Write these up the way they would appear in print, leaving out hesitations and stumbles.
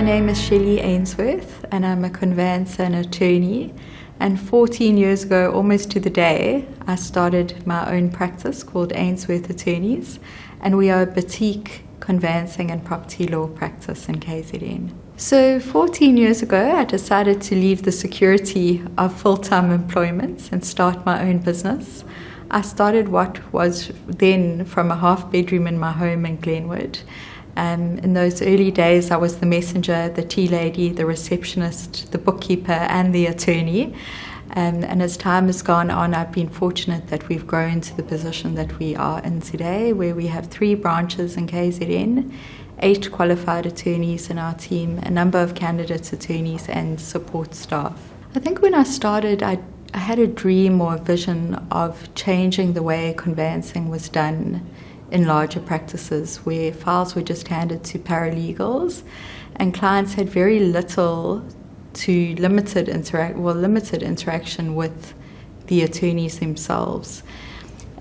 name is Shelley Ainsworth, and I'm a conveyancer and attorney. And 14 years ago, almost to the day, I started my own practice called Ainsworth Attorneys, and we are a boutique conveyancing and property law practice in KZN. So 14 years ago, I decided to leave the security of full-time employment and start my own business. I started what was then from a half bedroom in my home in Glenwood. In those early days, I was the messenger, the tea lady, the receptionist, the bookkeeper, and the attorney. And as time has gone on, I've been fortunate that we've grown to the position that we are in today, where we have 3 branches in KZN, 8 qualified attorneys in our team, a number of candidate attorneys, and support staff. I think when I started, I had a dream or a vision of changing the way conveyancing was done in larger practices, where files were just handed to paralegals and clients had very little to limited interaction with the attorneys themselves.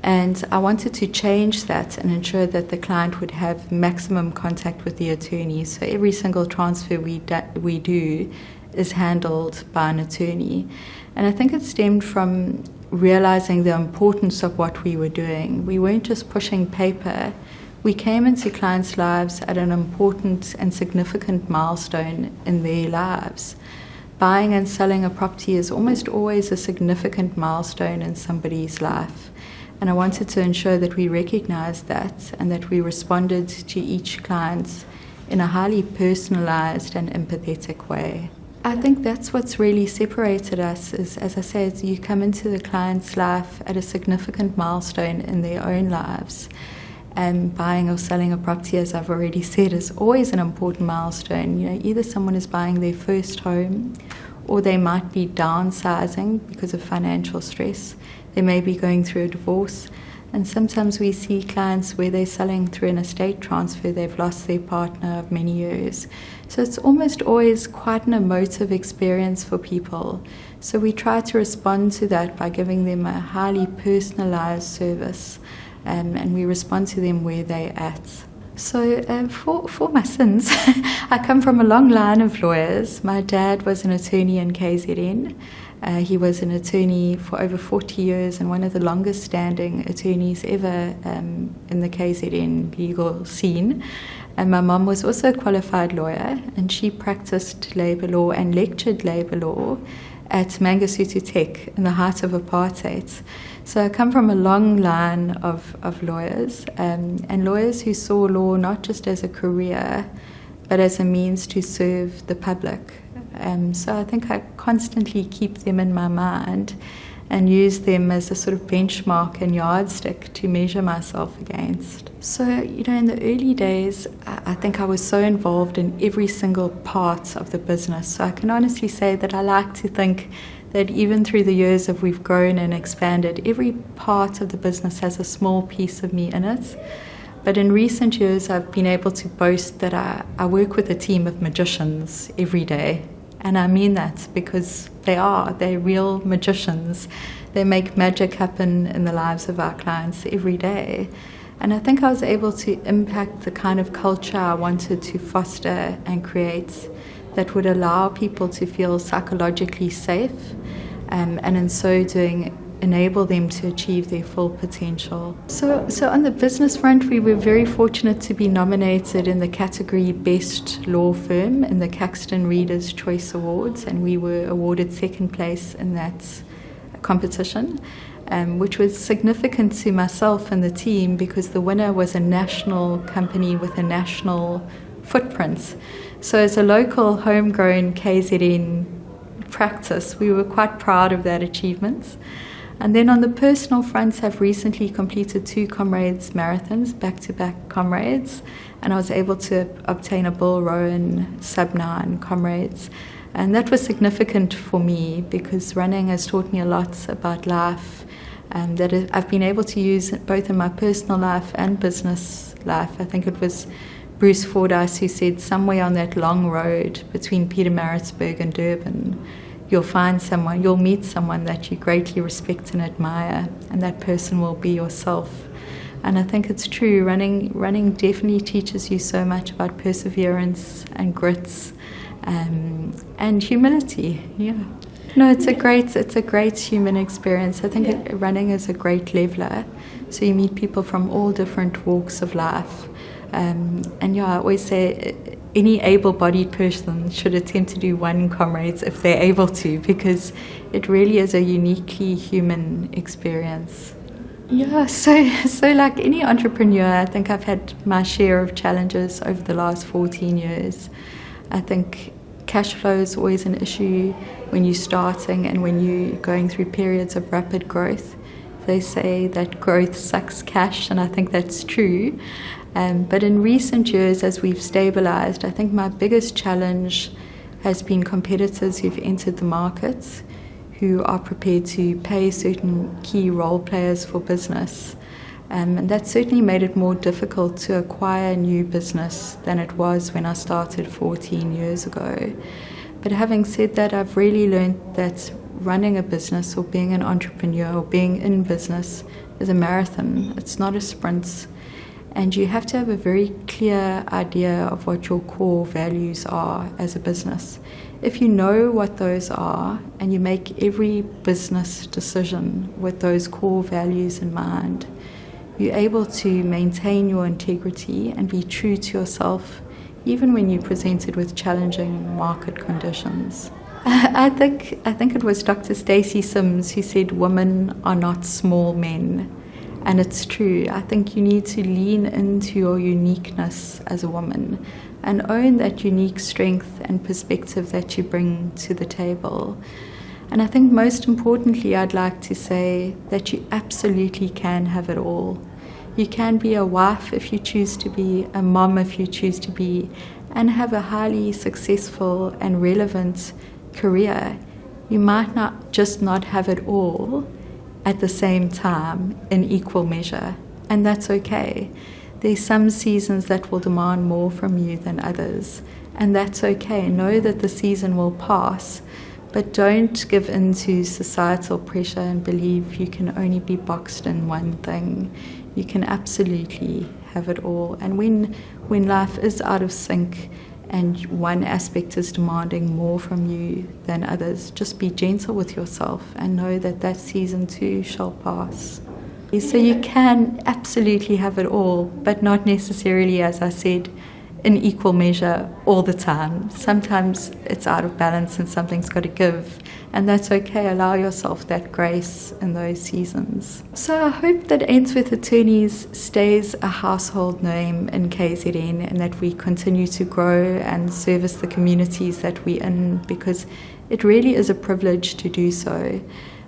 And I wanted to change that and ensure that the client would have maximum contact with the attorney. So every single transfer we do is handled by an attorney. And I think it stemmed from realizing the importance of what we were doing. We weren't just pushing paper. We came into clients' lives at an important and significant milestone in their lives. Buying and selling a property is almost always a significant milestone in somebody's life. And I wanted to ensure that we recognized that and that we responded to each client in a highly personalized and empathetic way. I think that's what's really separated us is, as I said, you come into the client's life at a significant milestone in their own lives. And buying or selling a property, as I've already said, is always an important milestone. You know, either someone is buying their first home or they might be downsizing because of financial stress. They may be going through a divorce. And sometimes we see clients where they're selling through an estate transfer, they've lost their partner of many years. So it's almost always quite an emotive experience for people. So we try to respond to that by giving them a highly personalized service, and we respond to them where they're at. So for my sins, I come from a long line of lawyers. My dad was an attorney in KZN. He was an attorney for over 40 years and one of the longest standing attorneys ever in the KZN legal scene. And my mum was also a qualified lawyer, and she practiced labour law and lectured labour law at Mangosuthu Tech in the height of apartheid. So I come from a long line of lawyers, and lawyers who saw law not just as a career, but as a means to serve the public. So I think I constantly keep them in my mind and use them as a sort of benchmark and yardstick to measure myself against. So, you know, in the early days, I think I was so involved in every single part of the business. So I can honestly say that I like to think that even through the years that we've grown and expanded, every part of the business has a small piece of me in it. But in recent years, I've been able to boast that I work with a team of magicians every day. And I mean that because they're real magicians. They make magic happen in the lives of our clients every day. And I think I was able to impact the kind of culture I wanted to foster and create that would allow people to feel psychologically safe, and in so doing enable them to achieve their full potential. So on the business front, we were very fortunate to be nominated in the category Best Law Firm in the Caxton Readers' Choice Awards, and we were awarded second place in that competition, which was significant to myself and the team because the winner was a national company with a national footprint. So as a local homegrown KZN practice, we were quite proud of that achievement. And then on the personal front, I've recently completed 2 Comrades marathons, back-to-back Comrades, and I was able to obtain a Bull Rowan sub-9 Comrades. And that was significant for me because running has taught me a lot about life, and that I've been able to use it both in my personal life and business life. I think it was Bruce Fordyce who said, somewhere on that long road between Pietermaritzburg and Durban, you'll meet someone that you greatly respect and admire, and that person will be yourself. And I think it's true, running definitely teaches you so much about perseverance and grit and humility. Yeah. No, it's a great human experience. I think running is a great leveler. So you meet people from all different walks of life. And I always say any able-bodied person should attempt to do one Comrades if they're able to, because it really is a uniquely human experience. Yeah, so like any entrepreneur, I think I've had my share of challenges over the last 14 years. I think cash flow is always an issue when you're starting and when you're going through periods of rapid growth. They say that growth sucks cash, and I think that's true. But in recent years, as we've stabilized, I think my biggest challenge has been competitors who've entered the market, who are prepared to pay certain key role players for business. And that certainly made it more difficult to acquire new business than it was when I started 14 years ago. But having said that, I've really learned that running a business or being an entrepreneur or being in business is a marathon. It's not a sprint. And you have to have a very clear idea of what your core values are as a business. If you know what those are and you make every business decision with those core values in mind, you're able to maintain your integrity and be true to yourself, even when you're presented with challenging market conditions. I think it was Dr. Stacey Sims who said women are not small men. And it's true. I think you need to lean into your uniqueness as a woman and own that unique strength and perspective that you bring to the table. And I think most importantly, I'd like to say that you absolutely can have it all. You can be a wife if you choose to be, a mom if you choose to be, and have a highly successful and relevant career. You might not have it all at the same time in equal measure, and that's okay. There's some seasons that will demand more from you than others, and that's okay. Know that the season will pass, but don't give in to societal pressure and believe you can only be boxed in one thing. You can absolutely have it all. And when life is out of sync and one aspect is demanding more from you than others, just be gentle with yourself and know that that season too shall pass. So you can absolutely have it all, but not necessarily, as I said, in equal measure all the time. Sometimes it's out of balance and something's got to give, and that's okay. Allow yourself that grace in those seasons. So I hope that Ainsworth Attorneys stays a household name in KZN and that we continue to grow and service the communities that we're in, because it really is a privilege to do so.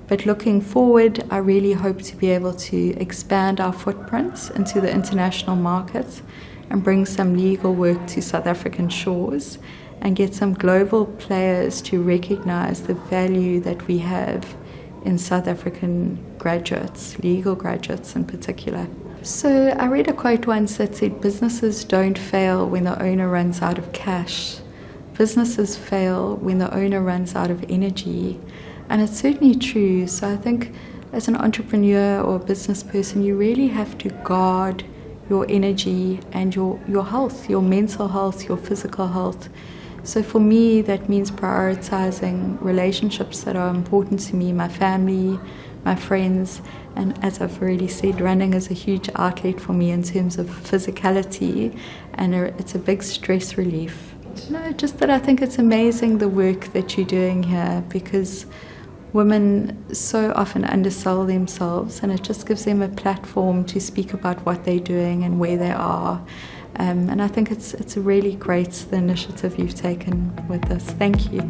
But looking forward, I really hope to be able to expand our footprint into the international market and bring some legal work to South African shores and get some global players to recognize the value that we have in South African graduates, legal graduates in particular. So I read a quote once that said, businesses don't fail when the owner runs out of cash. Businesses fail when the owner runs out of energy. And it's certainly true. So I think as an entrepreneur or a business person, you really have to guard your energy and your health, your mental health, your physical health. So for me, that means prioritizing relationships that are important to me, my family, my friends, and as I've already said, running is a huge outlet for me in terms of physicality, and it's a big stress relief. No, just that I think it's amazing the work that you're doing here, because women so often undersell themselves, and it just gives them a platform to speak about what they're doing and where they are. And I think it's really great, the initiative you've taken with this. Thank you.